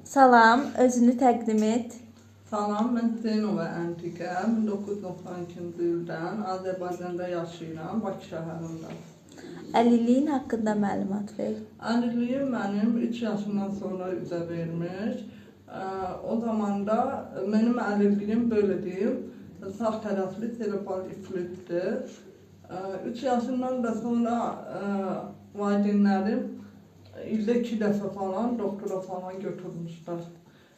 Salam, özünü təqdim et. Salam, mən Zeynova Əntiqə, 1992-ci ildən Azərbaycanda yaşayıram, Bakı şəhərində. Əlilliyin haqqında məlumat ver. Əlilliyim mənim 3 yaşından sonra üzə vermiş. O zaman da mənim əlilliyim belə deyim, sağ tərəfli serebral iflitdir. 3 yaşından da sonra valideynlərim ildə 2 dəfə falan doktora falan götürmüşlər.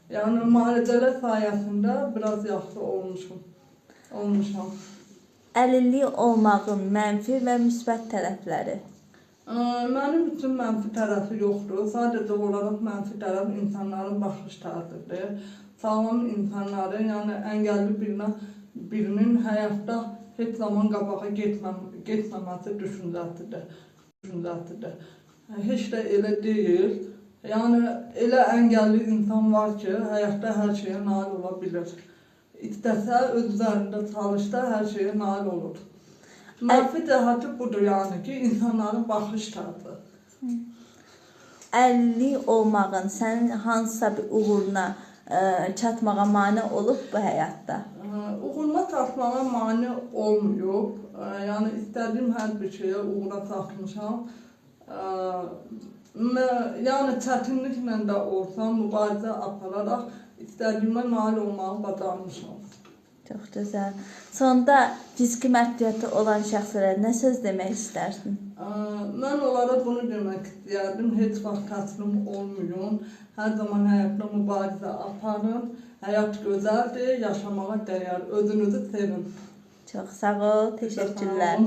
Yəni müalicələr sayəsində biraz yaxşı olmuşam. Əlilliyi olmağın mənfi və müsbət tərəfləri. Mənim üçün mənfi tərəfi yoxdur. Sadəcə olaraq mənfi tərəf insanların baxış tərəfidir. Sağlam insanları, yəni əngəlli birinin həyatda heç zaman qabağa getməməsi düşüncəsidir. Heç də elə deyil. Yəni elə əngəlli insan var ki, həyatda hər şeyə nail ola bilir. İstəsə, öz üzərində çalışsa, hər şeyə nail olur. Mənfi cəhəti budur, yəni ki, insanların baxış tərəfi. Əlilliyi olmağın sənin hansısa bir uğuruna çatmağa mane olub bu həyatda? Uğuruna çatmağa mane olmuyub. Yəni istədiyim hər bir şeyə uğura çatmışam. Yəni çətinliklə də olsa mübarizə apararaq istədiyimə nail olmağı bacarmışam. Çox gözəl. Sonda fiziki məhdudiyyəti olan şəxslərə nə söz demək istərsin? Mən onlara bunu demək istəyərdim. Heç vaxt təslim olmayın. Hər zaman həyatda mübarizə aparın. Həyat gözəldir, yaşamağa dəyər. Özünüzü sevin. Çox sağ ol, təşəkkürlər.